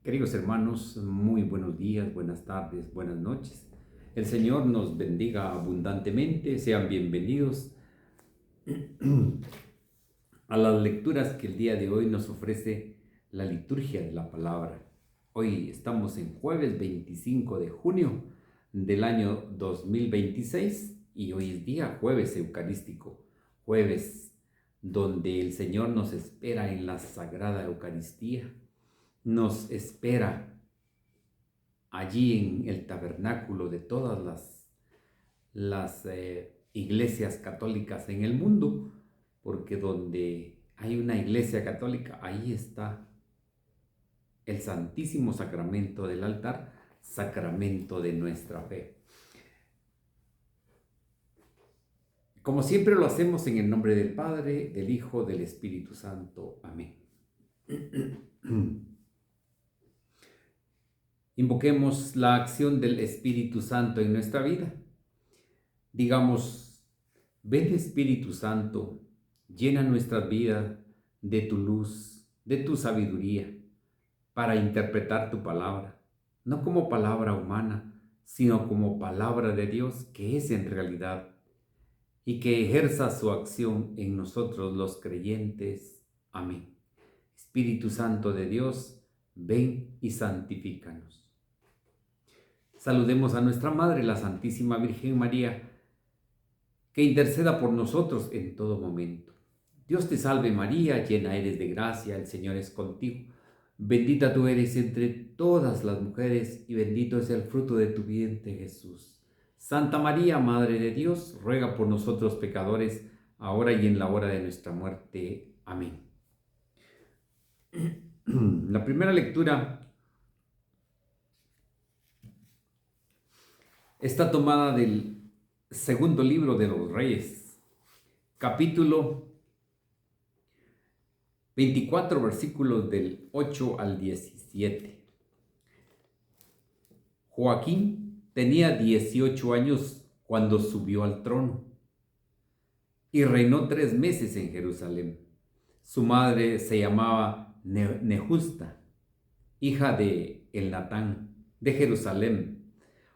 Queridos hermanos, muy buenos días, buenas tardes, buenas noches. El Señor nos bendiga abundantemente. Sean bienvenidos a las lecturas que el día de hoy nos ofrece la liturgia de la palabra. Hoy estamos en jueves 25 de junio del año 2026 y hoy es día jueves eucarístico, jueves donde el Señor nos espera en la Sagrada Eucaristía. Nos espera allí en el tabernáculo de todas las iglesias católicas en el mundo, porque donde hay una iglesia católica, ahí está el Santísimo Sacramento del altar, sacramento de nuestra fe. Como siempre lo hacemos en el nombre del Padre, del Hijo, del Espíritu Santo. Amén. Invoquemos la acción del Espíritu Santo en nuestra vida. Digamos: ven Espíritu Santo, llena nuestra vida de tu luz, de tu sabiduría, para interpretar tu palabra, no como palabra humana, sino como palabra de Dios que es en realidad, y que ejerza su acción en nosotros los creyentes. Amén. Espíritu Santo de Dios, ven y santifícanos. Saludemos a nuestra Madre, la Santísima Virgen María, que interceda por nosotros en todo momento. Dios te salve María, llena eres de gracia, el Señor es contigo. Bendita tú eres entre todas las mujeres y bendito es el fruto de tu vientre, Jesús. Santa María, Madre de Dios, ruega por nosotros pecadores, ahora y en la hora de nuestra muerte. Amén. La primera lectura está tomada del segundo libro de los Reyes, capítulo 24, versículos del 8 al 17. Joaquín tenía 18 años cuando subió al trono y reinó 3 meses en Jerusalén. Su madre se llamaba Nehusta, hija de Elnatán, de Jerusalén.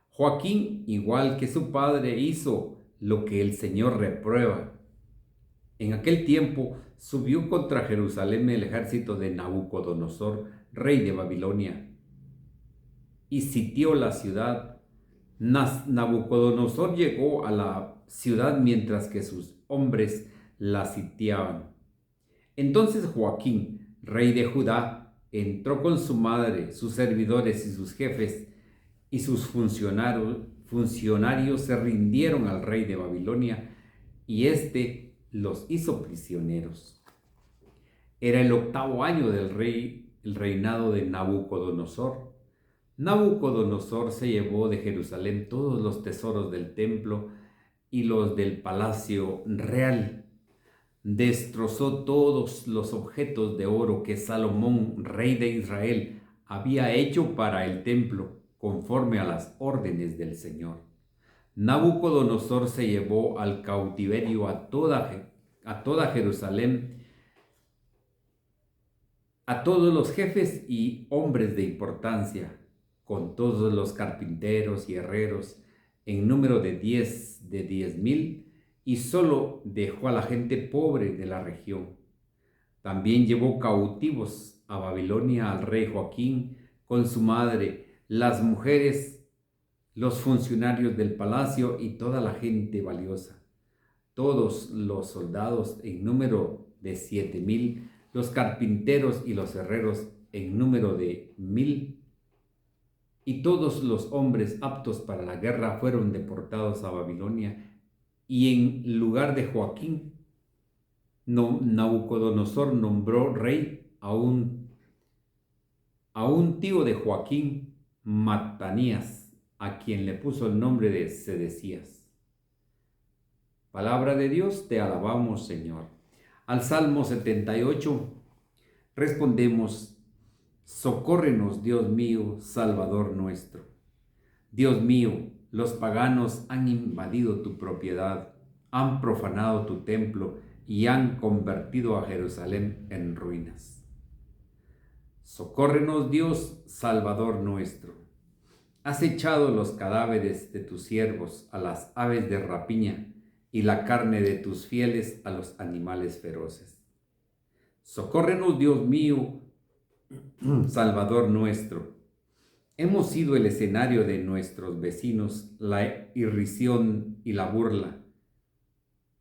Joaquín, igual que su padre, hizo lo que el Señor reprueba. En aquel tiempo subió contra Jerusalén el ejército de Nabucodonosor, rey de Babilonia, y sitió la ciudad. Nabucodonosor llegó a la ciudad mientras que sus hombres la sitiaban. Entonces Joaquín, rey de Judá, entró con su madre, sus servidores y sus jefes, y sus funcionarios se rindieron al rey de Babilonia, y éste los hizo prisioneros. Era el 8º año del reinado de Nabucodonosor. Nabucodonosor se llevó de Jerusalén todos los tesoros del templo y los del palacio real. Destrozó todos los objetos de oro que Salomón, rey de Israel, había hecho para el templo, conforme a las órdenes del Señor. Nabucodonosor se llevó al cautiverio a toda Jerusalén, a todos los jefes y hombres de importancia, con todos los carpinteros y herreros, en número de 10,000, y solo dejó a la gente pobre de la región. También llevó cautivos a Babilonia al rey Joaquín con su madre, las mujeres, los funcionarios del palacio y toda la gente valiosa. Todos los soldados en número de 7,000, los carpinteros y los herreros en número de 1,000, y todos los hombres aptos para la guerra fueron deportados a Babilonia, y en lugar de Joaquín, Nabucodonosor nombró rey a un tío de Joaquín, Matanías, a quien le puso el nombre de Sedecías. Palabra de Dios, te alabamos, Señor. Al Salmo 78 respondemos: socórrenos, Dios mío, Salvador nuestro. Dios mío, los paganos han invadido tu propiedad, han profanado tu templo y han convertido a Jerusalén en ruinas. Socórrenos, Dios, Salvador nuestro. Has echado los cadáveres de tus siervos a las aves de rapiña y la carne de tus fieles a los animales feroces. Socórrenos, Dios mío, Salvador nuestro. Hemos sido el escenario de nuestros vecinos, la irrisión y la burla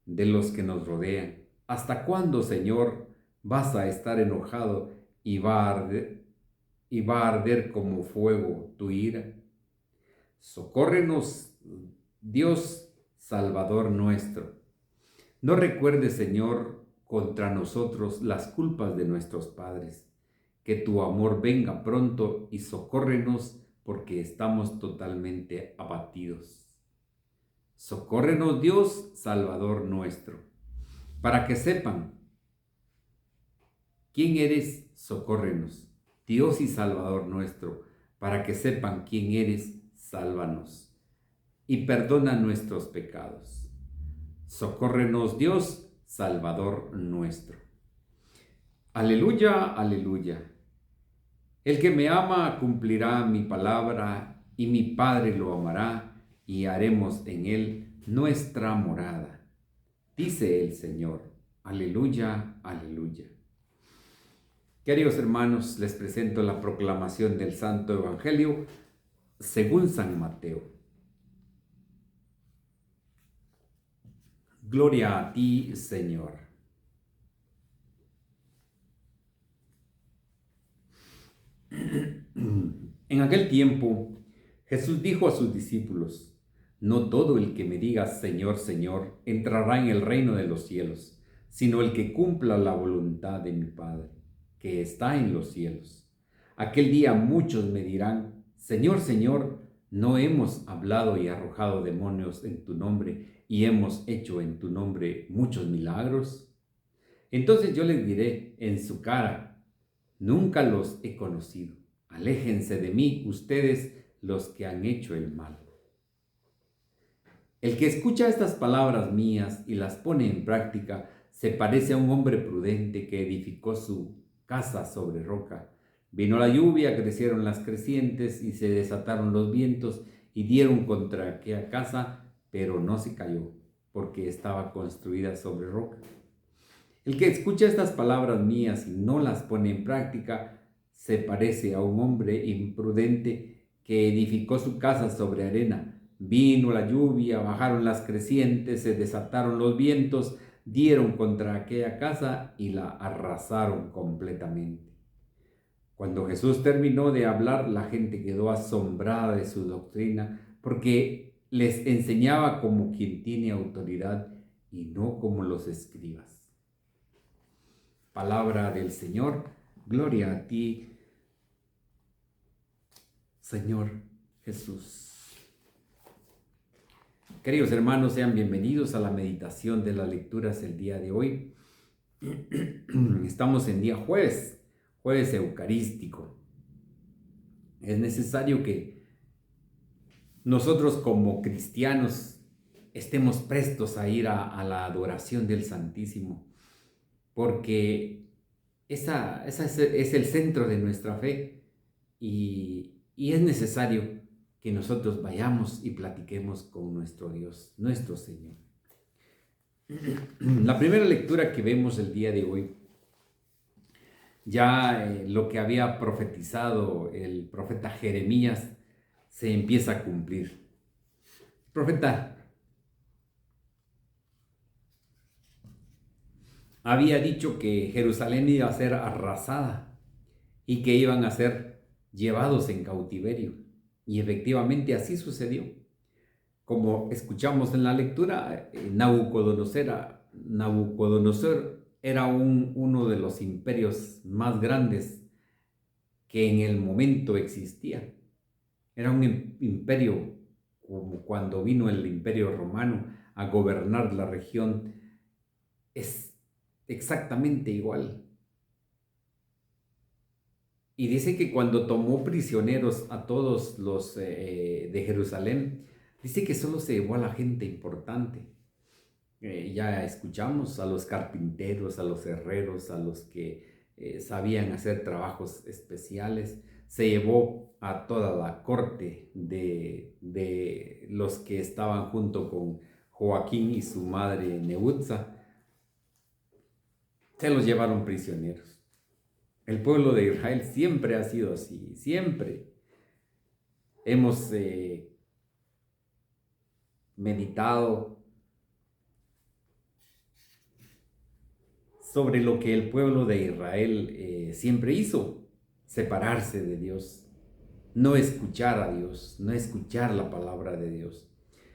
de los que nos rodean. ¿Hasta cuándo, Señor, vas a estar enojado y va a arder como fuego tu ira? Socórrenos, Dios, Salvador nuestro. No recuerdes, Señor, contra nosotros las culpas de nuestros padres. Que tu amor venga pronto y socórrenos porque estamos totalmente abatidos. Socórrenos, Dios, Salvador nuestro. Para que sepan quién eres, socórrenos. Dios y Salvador nuestro. Para que sepan quién eres, sálvanos. Y perdona nuestros pecados. Socórrenos, Dios, Salvador nuestro. Aleluya, aleluya. El que me ama cumplirá mi palabra, y mi Padre lo amará, y haremos en él nuestra morada. Dice el Señor. Aleluya, aleluya. Queridos hermanos, les presento la proclamación del Santo Evangelio según San Mateo. Gloria a ti, Señor. En aquel tiempo, Jesús dijo a sus discípulos: No todo el que me diga Señor, Señor, entrará en el reino de los cielos, sino el que cumpla la voluntad de mi Padre, que está en los cielos. Aquel día muchos me dirán: Señor, Señor, ¿no hemos hablado y arrojado demonios en tu nombre y hemos hecho en tu nombre muchos milagros? Entonces yo les diré en su cara: Nunca los he conocido. Aléjense de mí, ustedes los que han hecho el mal. El que escucha estas palabras mías y las pone en práctica se parece a un hombre prudente que edificó su casa sobre roca. Vino la lluvia, crecieron las crecientes y se desataron los vientos y dieron contra aquella casa, pero no se cayó, porque estaba construida sobre roca. El que escucha estas palabras mías y no las pone en práctica se parece a un hombre imprudente que edificó su casa sobre arena. Vino la lluvia, bajaron las crecientes, se desataron los vientos, dieron contra aquella casa y la arrasaron completamente. Cuando Jesús terminó de hablar, la gente quedó asombrada de su doctrina, porque les enseñaba como quien tiene autoridad y no como los escribas. Palabra del Señor. Gloria a ti, Señor Jesús. Queridos hermanos, sean bienvenidos a la meditación de las lecturas el día de hoy. Estamos en día jueves eucarístico. Es necesario que nosotros como cristianos estemos prestos a ir a la adoración del Santísimo, porque esa es el centro de nuestra fe y es necesario que nosotros vayamos y platiquemos con nuestro Dios, nuestro Señor. La primera lectura que vemos el día de hoy, ya lo que había profetizado el profeta Jeremías se empieza a cumplir. El profeta había dicho que Jerusalén iba a ser arrasada y que iban a ser llevados en cautiverio. Y efectivamente así sucedió. Como escuchamos en la lectura, Nabucodonosor era uno de los imperios más grandes que en el momento existía. Era un imperio como cuando vino el Imperio Romano a gobernar la región. Es exactamente igual. Y dice que cuando tomó prisioneros a todos los de Jerusalén, dice que solo se llevó a la gente importante. Ya escuchamos a los carpinteros, a los herreros, a los que sabían hacer trabajos especiales. Se llevó a toda la corte de los que estaban junto con Joaquín y su madre Neutza, se los llevaron prisioneros. El pueblo de Israel siempre ha sido así, siempre. Hemos meditado sobre lo que el pueblo de Israel siempre hizo: separarse de Dios, no escuchar a Dios, no escuchar la palabra de Dios.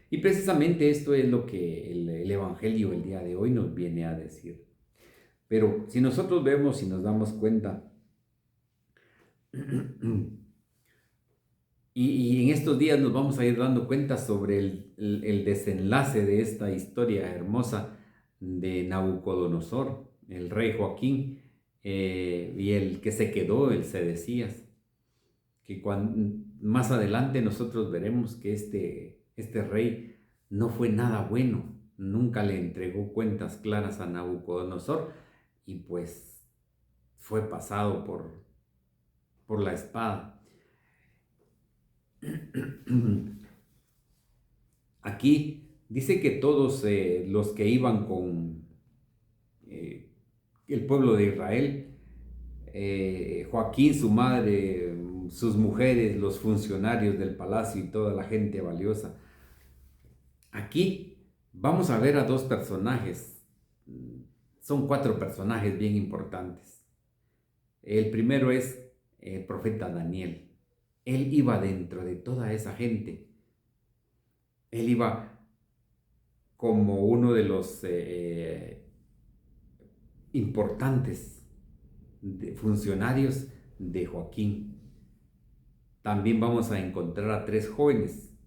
Y precisamente esto es lo que el Evangelio el día de hoy nos viene a decir. Pero si nosotros vemos y nos damos cuenta, y en estos días nos vamos a ir dando cuenta sobre el desenlace de esta historia hermosa de Nabucodonosor, el rey Joaquín, y el que se quedó, el Sedecías, que más adelante nosotros veremos que este rey no fue nada bueno, nunca le entregó cuentas claras a Nabucodonosor y pues fue pasado por la espada. Aquí dice que todos los que iban con el pueblo de Israel, Joaquín, su madre, sus mujeres, los funcionarios del palacio y toda la gente valiosa. Aquí vamos a ver a dos personajes. Son 4 personajes bien importantes. El primero es el profeta Daniel. Él iba dentro de toda esa gente. Él iba como uno de los importantes funcionarios de Joaquín. También vamos a encontrar a 3 jóvenes,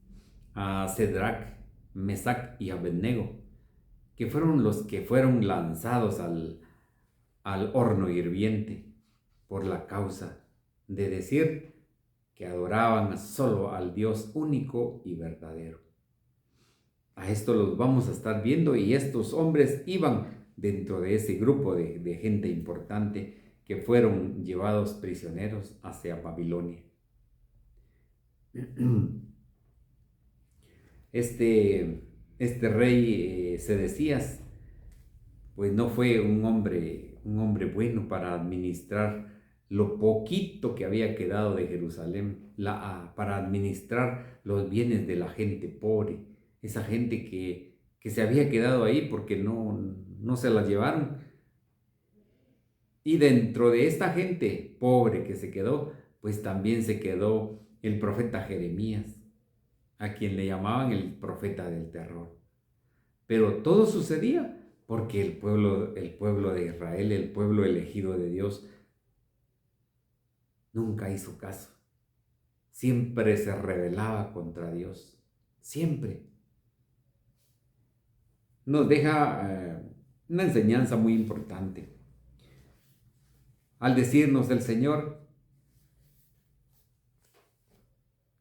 a Cedrac, Mesac y Abednego, que fueron los que fueron lanzados al horno hirviente por la causa de decir que adoraban solo al Dios único y verdadero. A esto los vamos a estar viendo, y estos hombres iban dentro de ese grupo de gente importante que fueron llevados prisioneros hacia Babilonia. Este rey Sedecías pues no fue un hombre bueno para administrar lo poquito que había quedado de Jerusalén, para administrar los bienes de la gente pobre, esa gente que se había quedado ahí porque no se la llevaron. Y dentro de esta gente pobre que se quedó, pues también se quedó el profeta Jeremías, a quien le llamaban el profeta del terror. Pero todo sucedía porque el pueblo de Israel, el pueblo elegido de Dios, nunca hizo caso. Siempre se rebelaba contra Dios. Siempre. Nos deja una enseñanza muy importante al decirnos el Señor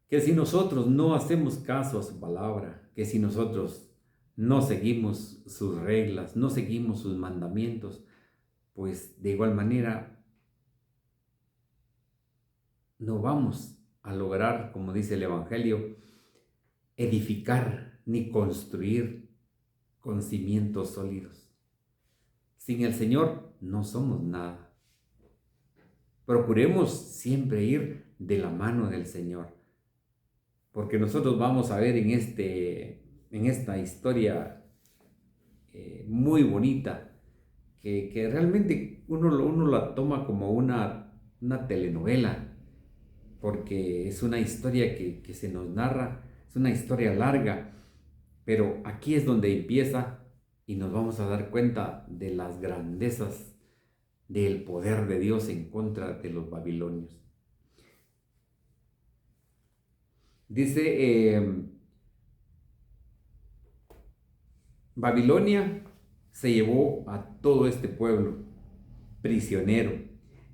que si nosotros no hacemos caso a su palabra, que si nosotros no seguimos sus reglas, no seguimos sus mandamientos, pues de igual manera no vamos a lograr, como dice el Evangelio, edificar ni construir con cimientos sólidos. Sin el Señor no somos nada. Procuremos siempre ir de la mano del Señor, porque nosotros vamos a ver en esta historia muy bonita, que realmente uno la toma como una telenovela, porque es una historia que se nos narra, es una historia larga, pero aquí es donde empieza y nos vamos a dar cuenta de las grandezas del poder de Dios en contra de los babilonios. Dice, Babilonia se llevó a todo este pueblo prisionero.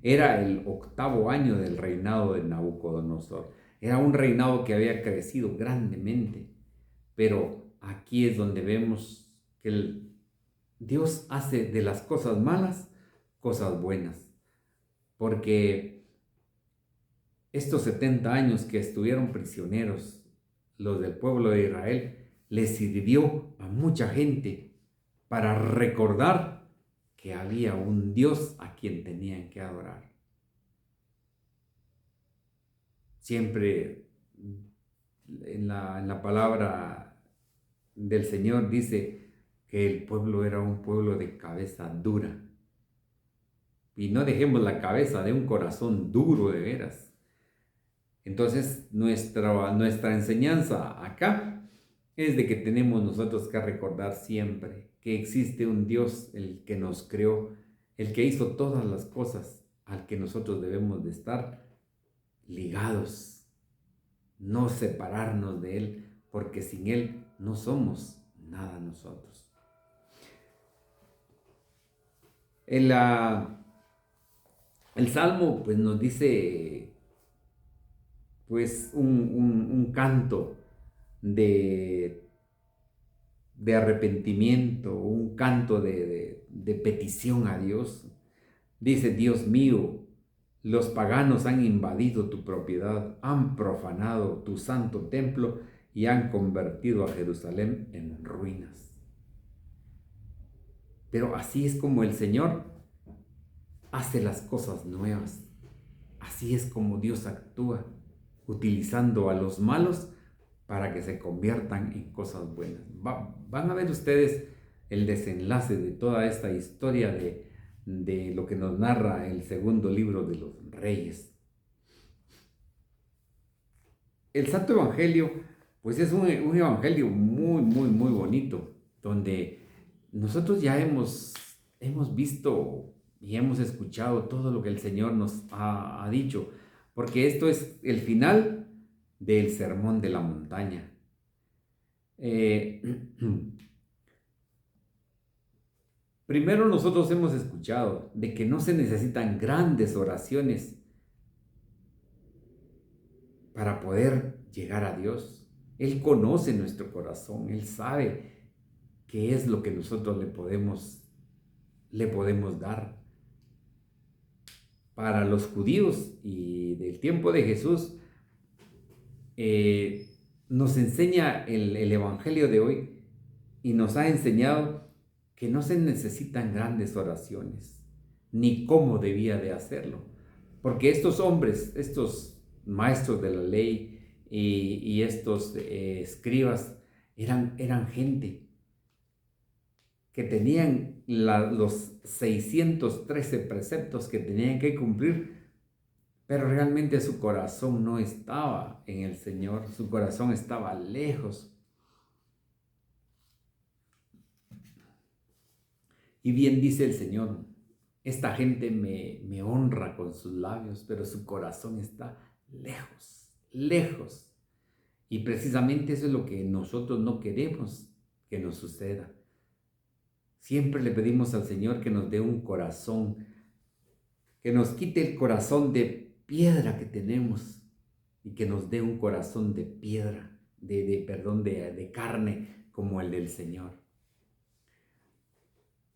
Era el 8º año del reinado de Nabucodonosor. Era un reinado que había crecido grandemente. Pero aquí es donde vemos que Dios hace de las cosas malas cosas buenas. porque estos 70 años que estuvieron prisioneros, los del pueblo de Israel, les sirvió a mucha gente para recordar que había un Dios a quien tenían que adorar. Siempre en la palabra del Señor dice que el pueblo era un pueblo de cabeza dura. Y no dejemos la cabeza de un corazón duro de veras. Entonces, nuestra enseñanza acá es de que tenemos nosotros que recordar siempre que existe un Dios, el que nos creó, el que hizo todas las cosas, al que nosotros debemos de estar ligados, no separarnos de Él, porque sin Él no somos nada nosotros. El Salmo pues nos dice pues un canto de arrepentimiento, un canto de petición a Dios. Dice: Dios mío, los paganos han invadido tu propiedad, han profanado tu santo templo y han convertido a Jerusalén en ruinas. Pero así es como el Señor hace las cosas nuevas. Así es como Dios actúa, utilizando a los malos para que se conviertan en cosas buenas. Van a ver ustedes el desenlace de toda esta historia de lo que nos narra el segundo libro de los Reyes. El Santo Evangelio, pues es un evangelio muy, muy, muy bonito, donde nosotros ya hemos visto y hemos escuchado todo lo que el Señor nos ha dicho, porque esto es el final del Sermón de la Montaña. Primero nosotros hemos escuchado de que no se necesitan grandes oraciones para poder llegar a Dios. Él conoce nuestro corazón, Él sabe qué es lo que nosotros le podemos dar. Para los judíos y del tiempo de Jesús, nos enseña el Evangelio de hoy y nos ha enseñado que no se necesitan grandes oraciones, ni cómo debía de hacerlo. Porque estos hombres, estos maestros de la ley y estos escribas, eran gente que tenían los 613 preceptos que tenían que cumplir, pero realmente su corazón no estaba en el Señor, su corazón estaba lejos. Y bien dice el Señor: esta gente me honra con sus labios, pero su corazón está lejos, lejos. Y precisamente eso es lo que nosotros no queremos que nos suceda. Siempre le pedimos al Señor que nos dé un corazón, que nos quite el corazón de piedra que tenemos y que nos dé un corazón de piedra, de carne como el del Señor.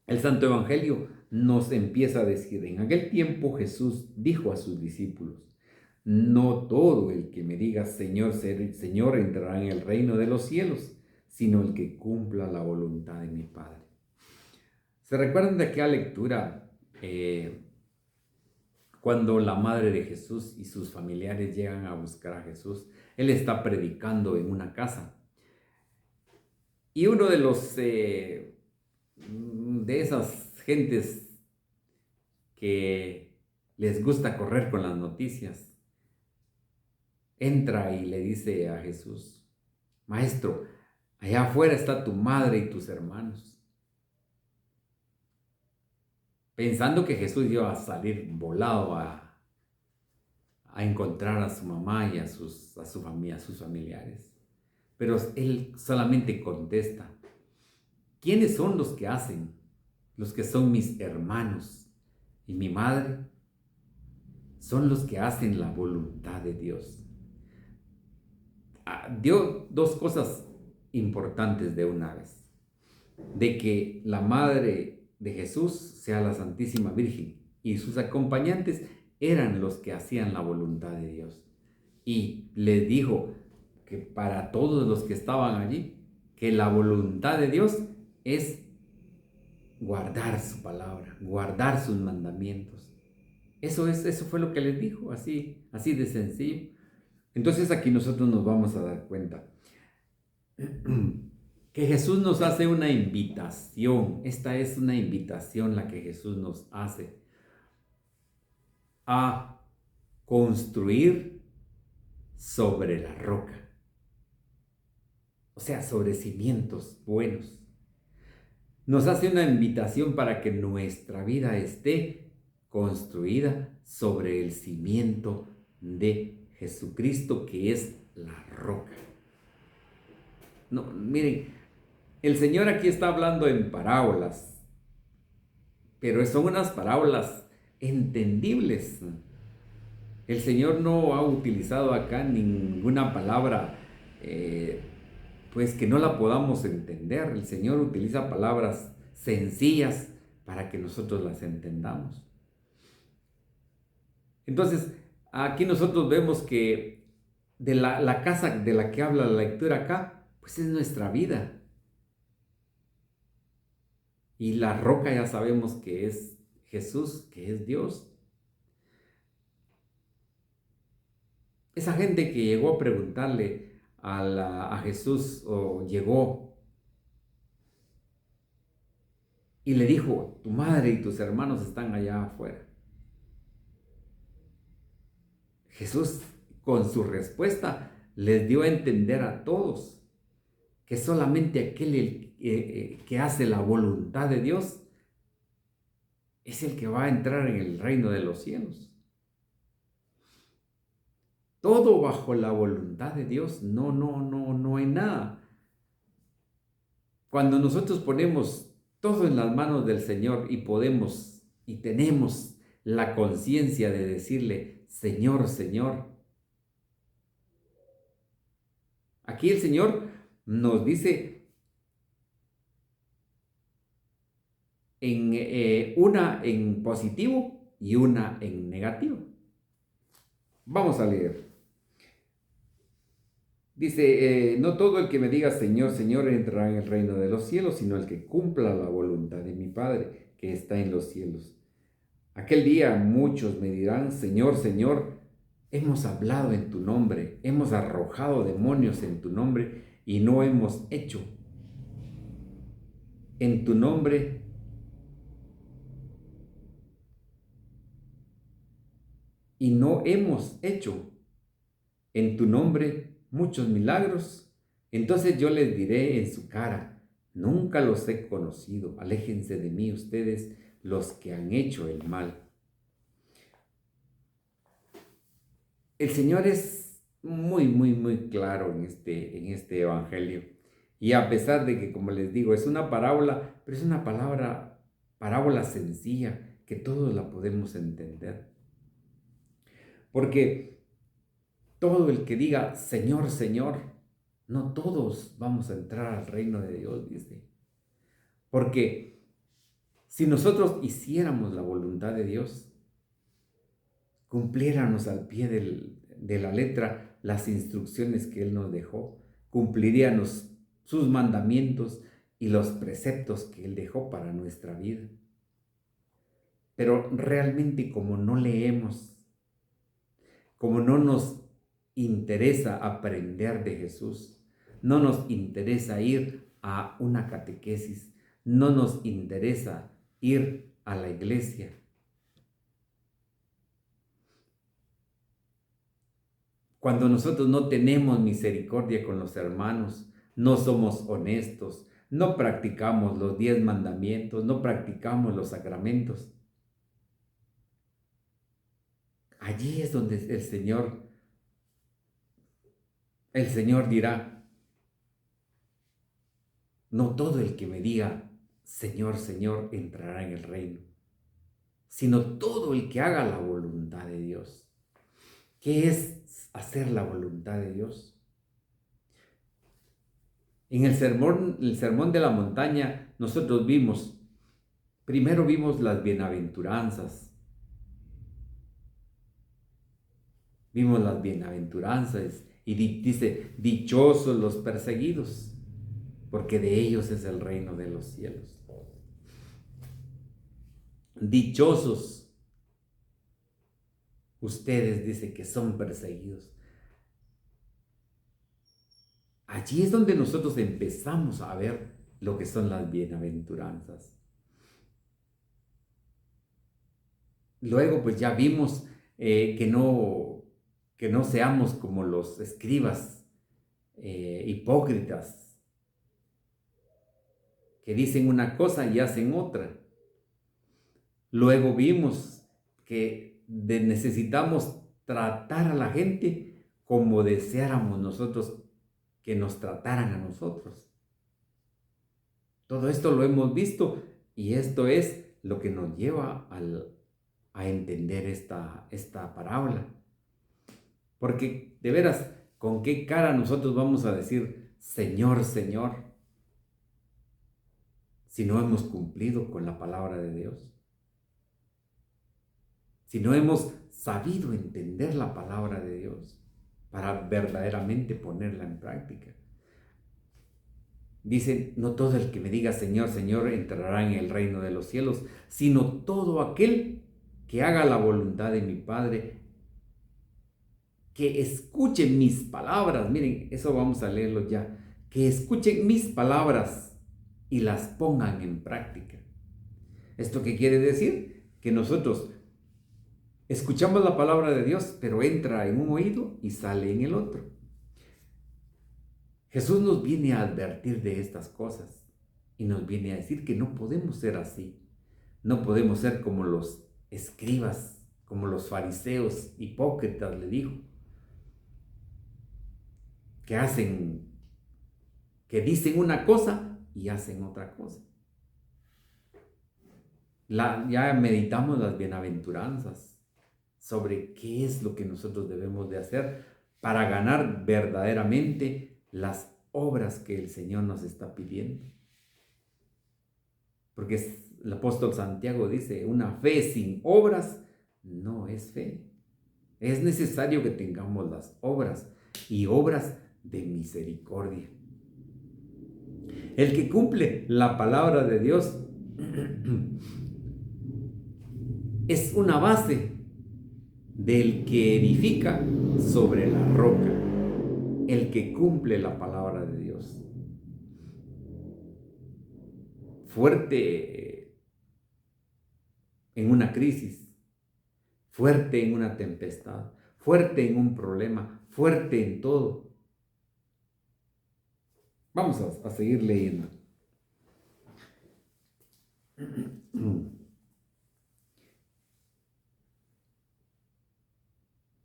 El Santo Evangelio nos empieza a decir: en aquel tiempo Jesús dijo a sus discípulos: no todo el que me diga Señor, Señor entrará en el reino de los cielos, sino el que cumpla la voluntad de mi Padre. ¿Se recuerdan de aquella lectura cuando la madre de Jesús y sus familiares llegan a buscar a Jesús? Él está predicando en una casa y uno de los de esas gentes que les gusta correr con las noticias entra y le dice a Jesús: Maestro, allá afuera está tu madre y tus hermanos. Pensando que Jesús iba a salir volado a encontrar a su mamá y a sus familiares. Pero él solamente contesta: ¿quiénes son los que hacen? Los que son mis hermanos y mi madre son los que hacen la voluntad de Dios. Dio dos cosas importantes de una vez: de que la madre de Jesús sea la Santísima Virgen y sus acompañantes eran los que hacían la voluntad de Dios. Y les dijo que para todos los que estaban allí, que la voluntad de Dios es guardar su palabra, guardar sus mandamientos. Eso fue lo que les dijo, así de sencillo. Entonces aquí nosotros nos vamos a dar cuenta que Jesús nos hace una invitación. Esta es una invitación la que Jesús nos hace a construir sobre la roca. O sea, sobre cimientos buenos. Nos hace una invitación para que nuestra vida esté construida sobre el cimiento de Jesucristo, que es la roca. No, miren, el Señor aquí está hablando en parábolas, pero son unas parábolas entendibles. El Señor no ha utilizado acá ninguna palabra pues que no la podamos entender. El Señor utiliza palabras sencillas para que nosotros las entendamos. Entonces, aquí nosotros vemos que de la casa de la que habla la lectura acá, pues es nuestra vida. Y la roca ya sabemos que es Jesús, que es Dios. Esa gente que llegó a preguntarle a Jesús, o llegó y le dijo, tu madre y tus hermanos están allá afuera. Jesús, con su respuesta, les dio a entender a todos que solamente aquel que hace la voluntad de Dios es el que va a entrar en el reino de los cielos. Todo bajo la voluntad de Dios, no hay nada. Cuando nosotros ponemos todo en las manos del Señor y podemos y tenemos la conciencia de decirle, Señor, Señor. Aquí el Señor nos dice una en positivo y una en negativo. Vamos a leer. Dice, no todo el que me diga Señor, Señor entrará en el reino de los cielos, sino el que cumpla la voluntad de mi Padre que está en los cielos. Aquel día muchos me dirán, Señor, Señor, hemos hablado en tu nombre, hemos arrojado demonios en tu nombre y no hemos hecho en tu nombre y no hemos hecho en tu nombre muchos milagros. Entonces yo les diré en su cara, nunca los he conocido, aléjense de mí ustedes los que han hecho el mal. El Señor es muy claro en este evangelio. Y a pesar de que, como les digo, es una parábola, pero es una parábola sencilla, que todos la podemos entender. Porque todo el que diga, Señor, Señor, no todos vamos a entrar al reino de Dios, dice. Porque si nosotros hiciéramos la voluntad de Dios, cumpliéramos al pie de la letra las instrucciones que Él nos dejó, cumpliríamos sus mandamientos y los preceptos que Él dejó para nuestra vida. Pero realmente como no leemos, como no nos interesa aprender de Jesús, no nos interesa ir a una catequesis, no nos interesa ir a la iglesia. Cuando nosotros no tenemos misericordia con los hermanos, no somos honestos, no practicamos los 10 mandamientos, no practicamos los sacramentos. Allí es donde el Señor dirá, no todo el que me diga, Señor, Señor, entrará en el reino, sino todo el que haga la voluntad de Dios. ¿Qué es hacer la voluntad de Dios? En el sermón de la montaña, nosotros primero vimos las bienaventuranzas. Vimos las bienaventuranzas y dice, dichosos los perseguidos, porque de ellos es el reino de los cielos. Dichosos ustedes, dice, que son perseguidos. Allí es donde nosotros empezamos a ver lo que son las bienaventuranzas. Luego, pues ya vimos que no seamos como los escribas hipócritas, que dicen una cosa y hacen otra. Luego vimos que necesitamos tratar a la gente como deseáramos nosotros que nos trataran a nosotros. Todo esto lo hemos visto y esto es lo que nos lleva a entender esta parábola. Porque de veras, ¿con qué cara nosotros vamos a decir Señor, Señor, si no hemos cumplido con la palabra de Dios? Si no hemos sabido entender la palabra de Dios para verdaderamente ponerla en práctica. Dicen, no todo el que me diga Señor, Señor entrará en el reino de los cielos, sino todo aquel que haga la voluntad de mi Padre, que escuchen mis palabras. Miren, eso vamos a leerlo ya. Que escuchen mis palabras y las pongan en práctica. ¿Esto qué quiere decir? Que nosotros escuchamos la palabra de Dios, pero entra en un oído y sale en el otro. Jesús nos viene a advertir de estas cosas y nos viene a decir que no podemos ser así. No podemos ser como los escribas, como los fariseos hipócritas, le dijo, que dicen una cosa y hacen otra cosa. Ya meditamos las bienaventuranzas sobre qué es lo que nosotros debemos de hacer para ganar verdaderamente las obras que el Señor nos está pidiendo. Porque el apóstol Santiago dice, una fe sin obras no es fe. Es necesario que tengamos las obras y obras de misericordia. El que cumple la palabra de Dios es una base del que edifica sobre la roca. El que cumple la palabra de Dios. Fuerte en una crisis, fuerte en una tempestad, fuerte en un problema, fuerte en todo. Vamos a seguir leyendo.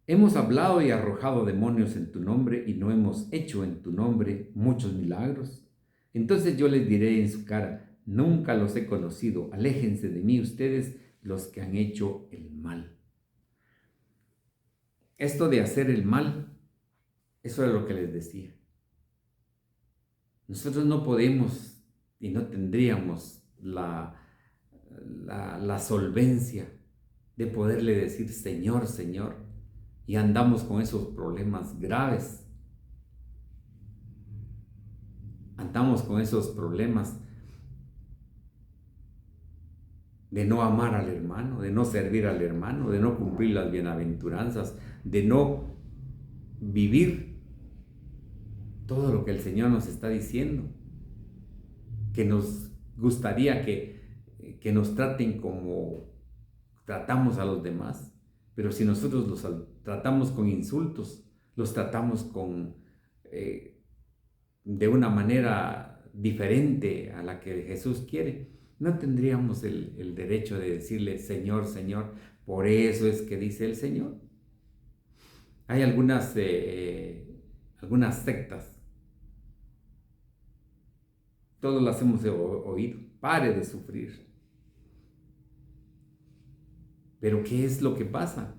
Hemos hablado y arrojado demonios en tu nombre y no hemos hecho en tu nombre muchos milagros. Entonces yo les diré en su cara, nunca los he conocido, aléjense de mí ustedes los que han hecho el mal. Esto de hacer el mal, eso es lo que les decía. Nosotros no podemos y no tendríamos la solvencia de poderle decir Señor, Señor, y andamos con esos problemas graves. Andamos con esos problemas de no amar al hermano, de no servir al hermano, de no cumplir las bienaventuranzas, de no vivir todo lo que el Señor nos está diciendo, que nos gustaría que nos traten como tratamos a los demás, pero si nosotros los tratamos con insultos, los tratamos de una manera diferente a la que Jesús quiere, no tendríamos el derecho de decirle Señor, Señor. Por eso es que dice el Señor. Hay algunas sectas, todos las hemos oído, pare de sufrir. Pero ¿qué es lo que pasa?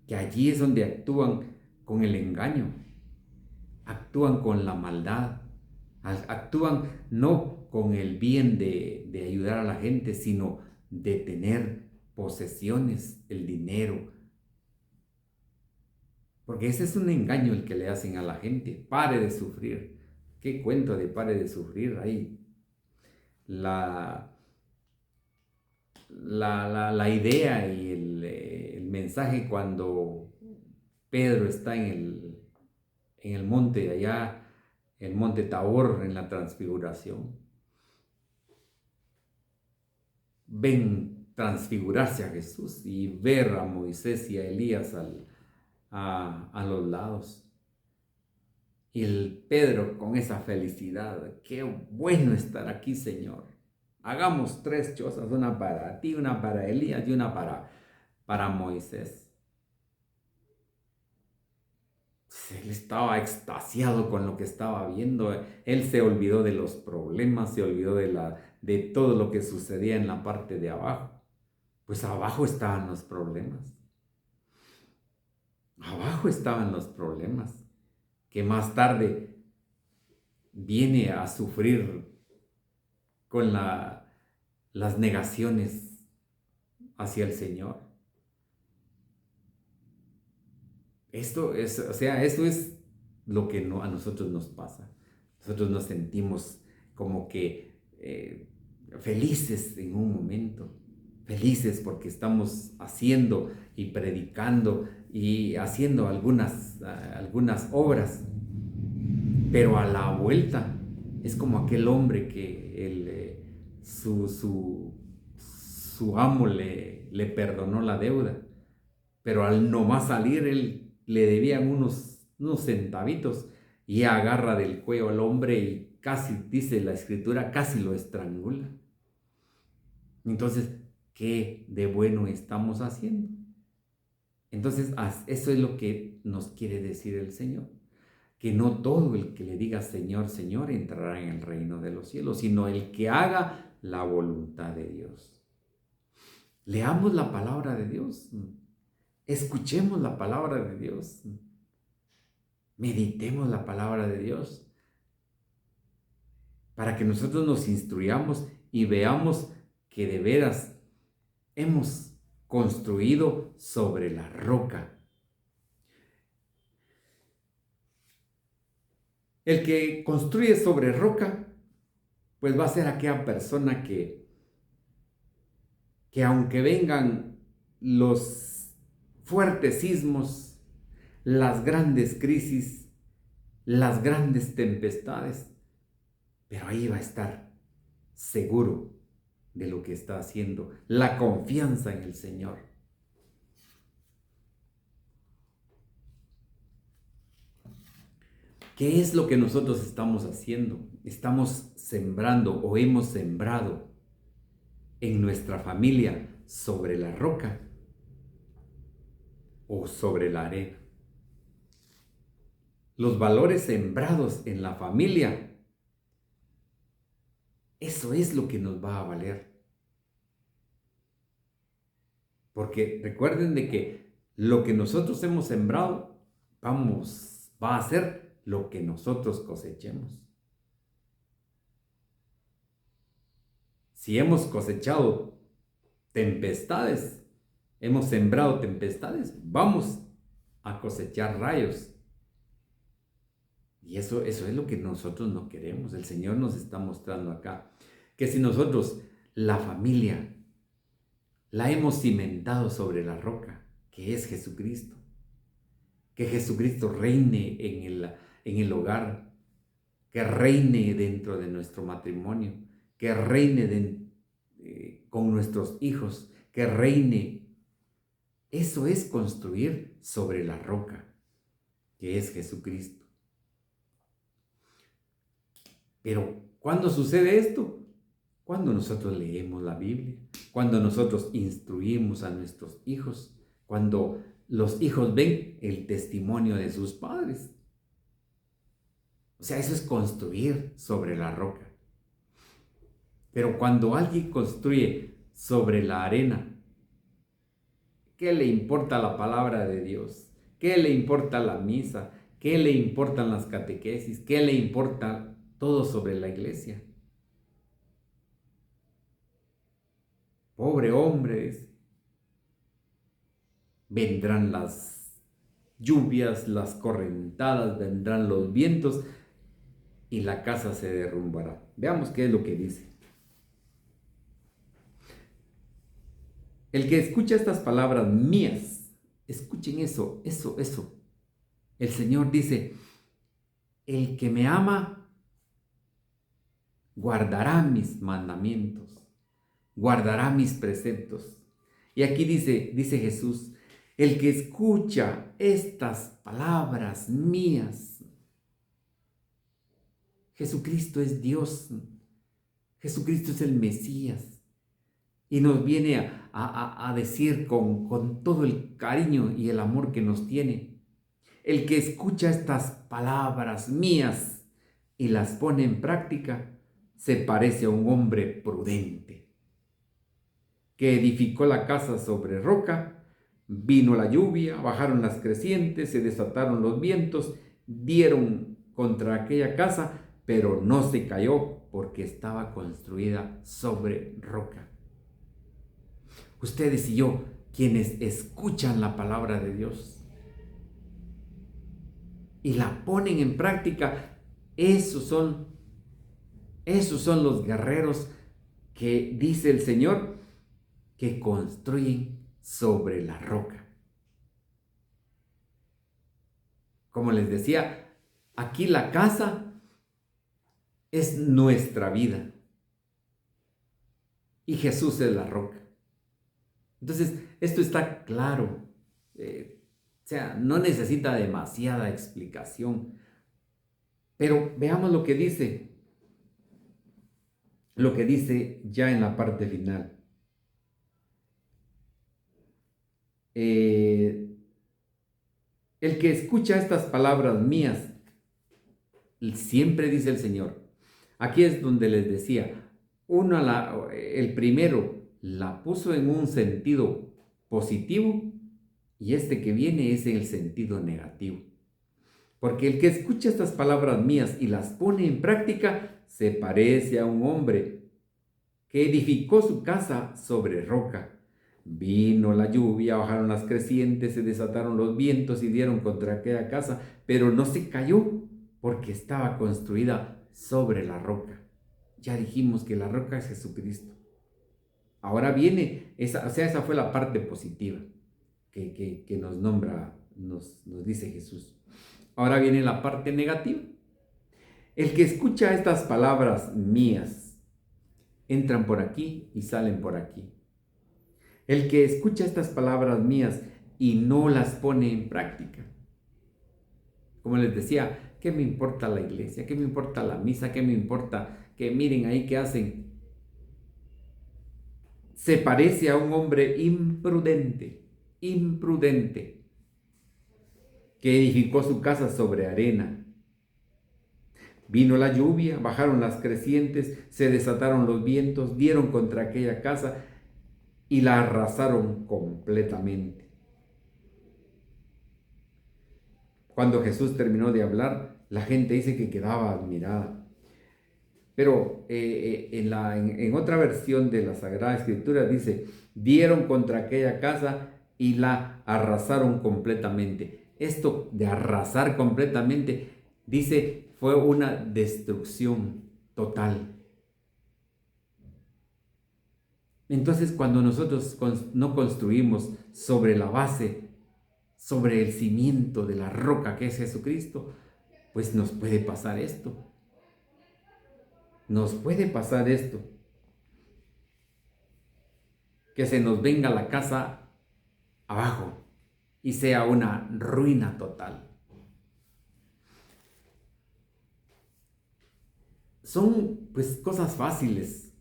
Que allí es donde actúan con el engaño, actúan con la maldad, actúan no con el bien de ayudar a la gente, sino de tener posesiones, el dinero, Porque ese es un engaño el que le hacen a la gente. Pare de sufrir. ¿Qué cuento de pare de sufrir? Ahí la, la idea y el mensaje cuando Pedro está en el monte allá, el monte Tabor, en la transfiguración. Ven transfigurarse a Jesús y ver a Moisés y a Elías a los lados. Y el Pedro con esa felicidad, qué bueno estar aquí, Señor. Hagamos 3 chozas, una para ti, una para Elías y una para Moisés. Él estaba extasiado con lo que estaba viendo. Él se olvidó de los problemas, se olvidó de todo lo que sucedía en la parte de abajo. Pues abajo estaban los problemas. Abajo estaban los problemas. Que más tarde viene a sufrir con las negaciones hacia el Señor. Esto es, o sea, eso es lo que a nosotros nos pasa. Nosotros nos sentimos como que felices en un momento, felices porque estamos haciendo y predicando y haciendo algunas obras, pero a la vuelta es como aquel hombre que su amo le perdonó la deuda, pero al nomás salir él le debían unos centavitos y agarra del cuello al hombre y casi, dice la escritura, casi lo estrangula. Entonces, ¿qué de bueno estamos haciendo? Entonces, eso es lo que nos quiere decir el Señor. Que no todo el que le diga Señor, Señor entrará en el reino de los cielos, sino el que haga la voluntad de Dios. Leamos la palabra de Dios. Escuchemos la palabra de Dios. Meditemos la palabra de Dios para que nosotros nos instruyamos y veamos que de veras hemos construido sobre la roca. El que construye sobre roca, pues va a ser aquella persona que aunque vengan los fuertes sismos, las grandes crisis, las grandes tempestades, pero ahí va a estar seguro de lo que está haciendo, la confianza en el Señor. ¿Qué es lo que nosotros estamos haciendo? Estamos sembrando o hemos sembrado en nuestra familia sobre la roca o sobre la arena. Los valores sembrados en la familia, eso es lo que nos va a valer. Porque recuerden de que lo que nosotros hemos sembrado, va a ser lo que nosotros cosechemos. Si hemos cosechado tempestades, hemos sembrado tempestades, vamos a cosechar rayos. Y eso es lo que nosotros no queremos. El Señor nos está mostrando acá que si nosotros, la familia, la hemos cimentado sobre la roca, que es Jesucristo, que Jesucristo reine en el hogar, que reine dentro de nuestro matrimonio, que reine con nuestros hijos, que reine. Eso es construir sobre la roca, que es Jesucristo. Pero, ¿cuándo sucede esto? Cuando nosotros leemos la Biblia, cuando nosotros instruimos a nuestros hijos, cuando los hijos ven el testimonio de sus padres. O sea, eso es construir sobre la roca. Pero cuando alguien construye sobre la arena, ¿qué le importa la palabra de Dios? ¿Qué le importa la misa? ¿Qué le importan las catequesis? ¿Qué le importa todo sobre la iglesia? Pobre hombre, vendrán lluvias, las correntadas, vendrán los vientos y la casa se derrumbará. Veamos qué es lo que dice. El que escucha estas palabras mías, escuchen eso. El Señor dice, el que me ama guardará mis mandamientos, guardará mis preceptos. Y aquí dice Jesús, el que escucha estas palabras mías. Jesucristo es Dios, Jesucristo es el Mesías. Y nos viene a decir con todo el cariño y el amor que nos tiene, el que escucha estas palabras mías y las pone en práctica, se parece a un hombre prudente, que edificó la casa sobre roca. Vino la lluvia, bajaron las crecientes, se desataron los vientos, dieron contra aquella casa, pero no se cayó porque estaba construida sobre roca. Ustedes y yo, quienes escuchan la palabra de Dios y la ponen en práctica, esos son los guerreros que dice el Señor que construyen sobre la roca. Como les decía, aquí la casa es nuestra vida y Jesús es la roca. Entonces, esto está claro. No necesita demasiada explicación. Pero veamos lo que dice ya en la parte final. El que escucha estas palabras mías, siempre dice el Señor. Aquí es donde les decía, el primero la puso en un sentido positivo y este que viene es en el sentido negativo. Porque el que escucha estas palabras mías y las pone en práctica se parece a un hombre que edificó su casa sobre roca. Vino la lluvia, bajaron las crecientes, se desataron los vientos y dieron contra aquella casa, pero no se cayó porque estaba construida sobre la roca. Ya dijimos que la roca es Jesucristo. Ahora viene, esa fue la parte positiva que nos nombra, nos dice Jesús. Ahora viene la parte negativa. El que escucha estas palabras mías, entran por aquí y salen por aquí. El que escucha estas palabras mías y no las pone en práctica. Como les decía, ¿qué me importa la iglesia? ¿Qué me importa la misa? ¿Qué me importa que miren ahí qué hacen? Se parece a un hombre imprudente, que edificó su casa sobre arena. Vino la lluvia, bajaron las crecientes, se desataron los vientos, dieron contra aquella casa y la arrasaron completamente. Cuando Jesús terminó de hablar, la gente dice que quedaba admirada. Pero en otra versión de la Sagrada Escritura dice, dieron contra aquella casa y la arrasaron completamente. Esto de arrasar completamente, dice, fue una destrucción total. Entonces, cuando nosotros no construimos sobre la base, sobre el cimiento de la roca que es Jesucristo, pues nos puede pasar esto. Nos puede pasar esto. Que se nos venga la casa abajo y sea una ruina total. Son pues cosas fáciles.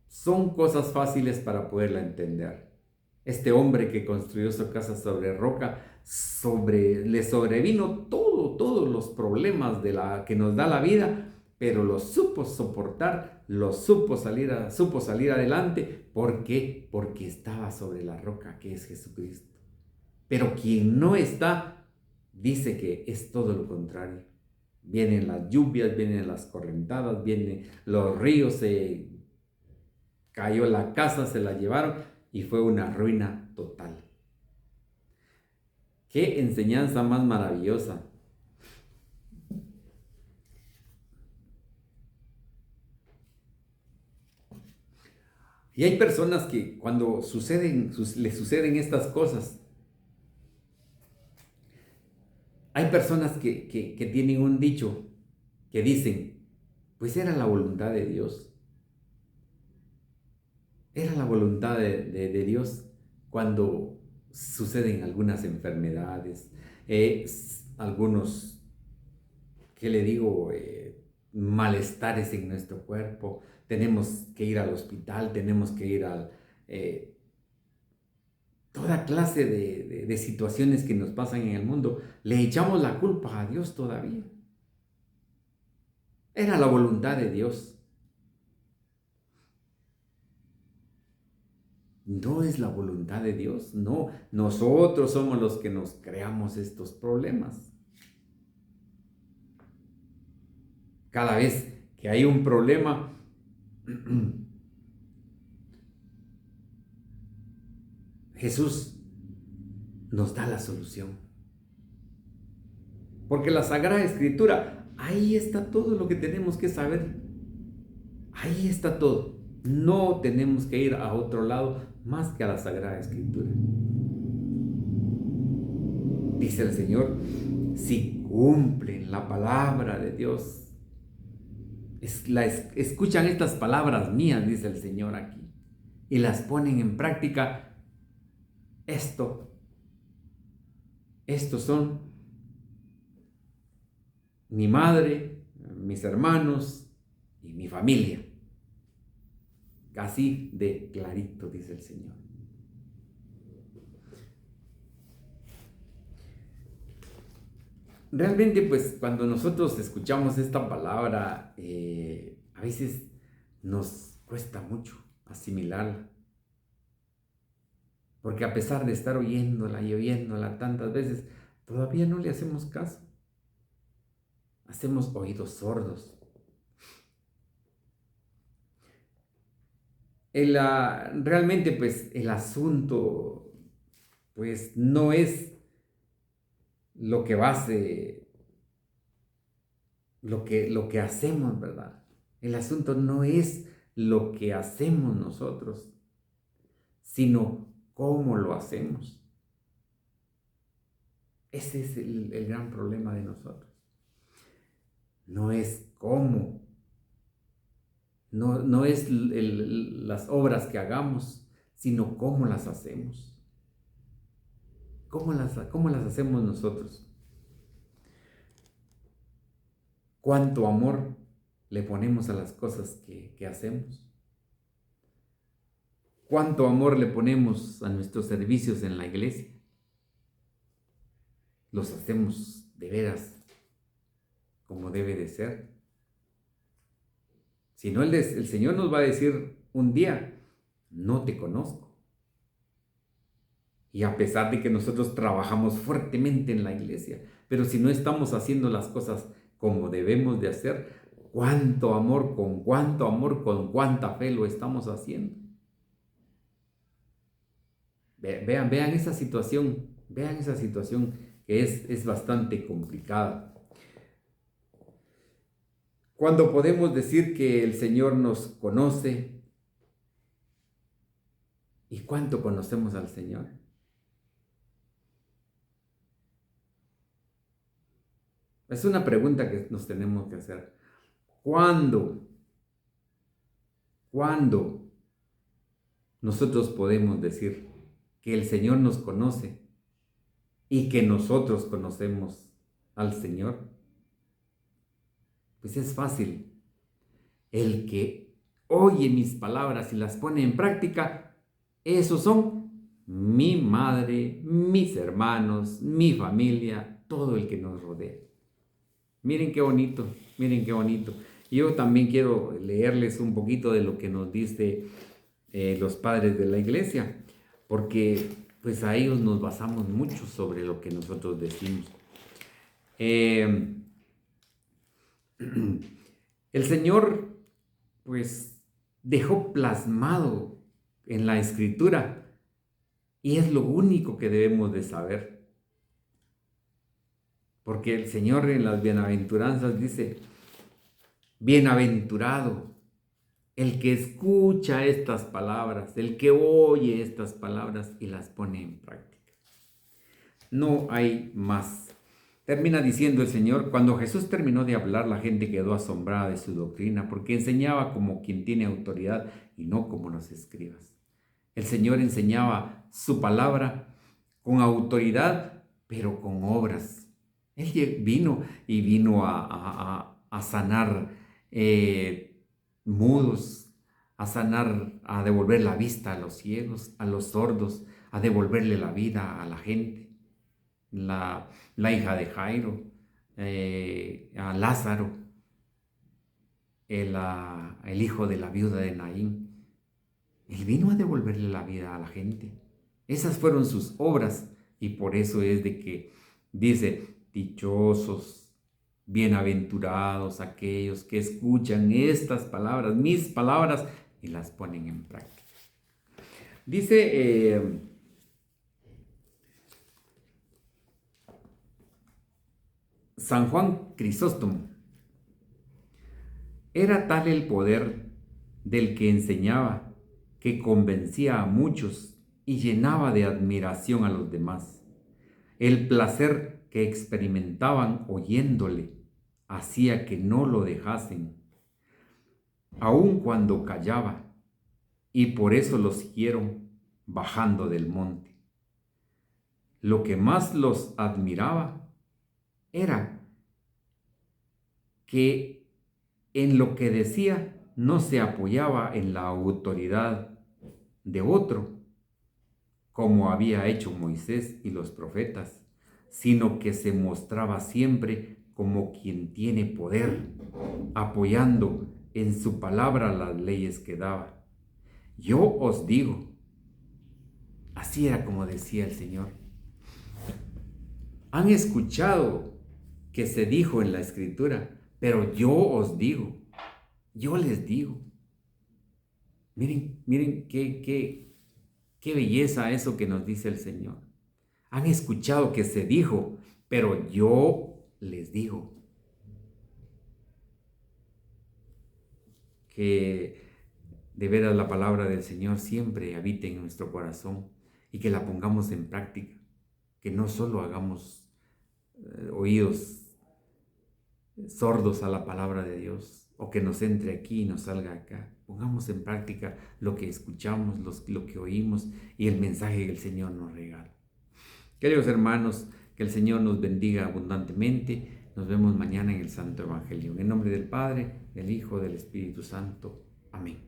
Son cosas fáciles para poderla entender. Este hombre que construyó su casa sobre roca, le sobrevino todos los problemas que nos da la vida, pero lo supo soportar, supo salir adelante. ¿Por qué? Porque estaba sobre la roca que es Jesucristo. Pero quien no está, dice que es todo lo contrario. Vienen las lluvias, vienen las correntadas, vienen los ríos, se cayó la casa, se la llevaron y fue una ruina total. Qué enseñanza más maravillosa. Y hay personas que cuando les suceden estas cosas, hay personas que tienen un dicho que dicen, pues era la voluntad de Dios. Era la voluntad de Dios cuando suceden algunas enfermedades, algunos, ¿qué le digo? Malestares en nuestro cuerpo. Tenemos que ir al hospital, tenemos que ir a toda clase de situaciones que nos pasan en el mundo. Le echamos la culpa a Dios todavía. Era la voluntad de Dios. No es la voluntad de Dios, no. Nosotros somos los que nos creamos estos problemas. Cada vez que hay un problema, Jesús nos da la solución. Porque la Sagrada Escritura, ahí está todo lo que tenemos que saber. Ahí está todo. No tenemos que ir a otro lado más que a la Sagrada Escritura. Dice el Señor, si cumplen la palabra de Dios, escuchan estas palabras mías, dice el Señor aquí, y las ponen en práctica, estos son mi madre, mis hermanos y mi familia. Así de clarito, dice el Señor. Realmente, pues, cuando nosotros escuchamos esta palabra, a veces nos cuesta mucho asimilarla. Porque a pesar de estar oyéndola y oyéndola tantas veces, todavía no le hacemos caso. Hacemos oídos sordos. Realmente, pues, el asunto, pues, no es lo que lo que hacemos, ¿verdad? El asunto no es lo que hacemos nosotros, sino cómo lo hacemos. Ese es el gran problema de nosotros. No es cómo, no es las obras que hagamos, sino cómo las hacemos. ¿Cómo las hacemos nosotros? ¿Cuánto amor le ponemos a las cosas que hacemos? ¿Cuánto amor le ponemos a nuestros servicios en la iglesia? ¿Los hacemos de veras como debe de ser? Si no, el Señor nos va a decir un día, no te conozco. Y a pesar de que nosotros trabajamos fuertemente en la iglesia, pero si no estamos haciendo las cosas como debemos de hacer, con cuánta fe lo estamos haciendo. Vean esa situación, que es bastante complicada. Cuando podemos decir que el Señor nos conoce, ¿y cuánto conocemos al Señor? Es una pregunta que nos tenemos que hacer. ¿Cuándo nosotros podemos decir que el Señor nos conoce y que nosotros conocemos al Señor? Pues es fácil. El que oye mis palabras y las pone en práctica, esos son mi madre, mis hermanos, mi familia, todo el que nos rodea. Miren qué bonito, miren qué bonito. Yo también quiero leerles un poquito de lo que nos dice los padres de la iglesia, porque pues a ellos nos basamos mucho sobre lo que nosotros decimos. El Señor pues dejó plasmado en la Escritura, y es lo único que debemos de saber. porque el Señor en las bienaventuranzas dice, bienaventurado el que escucha estas palabras, el que oye estas palabras y las pone en práctica. No hay más. Termina diciendo el Señor, cuando Jesús terminó de hablar, la gente quedó asombrada de su doctrina, porque enseñaba como quien tiene autoridad y no como los escribas. El Señor enseñaba su palabra con autoridad, pero con obras. Él vino a sanar mudos, a sanar, a devolver la vista a los ciegos, a los sordos, a devolverle la vida a la gente. La hija de Jairo, a Lázaro, el hijo de la viuda de Naín. Él vino a devolverle la vida a la gente. Esas fueron sus obras y por eso es de que dice, dichosos, bienaventurados aquellos que escuchan estas palabras, mis palabras, y las ponen en práctica. Dice San Juan Crisóstomo, era tal el poder del que enseñaba que convencía a muchos y llenaba de admiración a los demás. El placer que experimentaban oyéndole hacía que no lo dejasen, aun cuando callaba, y por eso lo siguieron bajando del monte. Lo que más los admiraba era que en lo que decía no se apoyaba en la autoridad de otro, como había hecho Moisés y los profetas, sino que se mostraba siempre como quien tiene poder, apoyando en su palabra las leyes que daba. Yo os digo, así era como decía el Señor. Han escuchado que se dijo en la Escritura, pero yo os digo, yo les digo. Miren qué belleza eso que nos dice el Señor. Han escuchado que se dijo, pero yo les digo. Que de veras la palabra del Señor siempre habite en nuestro corazón y que la pongamos en práctica. Que no solo hagamos oídos sordos a la palabra de Dios, o que nos entre aquí y nos salga acá. Pongamos en práctica lo que escuchamos, lo que oímos y el mensaje que el Señor nos regala. Queridos hermanos, que el Señor nos bendiga abundantemente. Nos vemos mañana en el Santo Evangelio. En el nombre del Padre, del Hijo, del Espíritu Santo. Amén.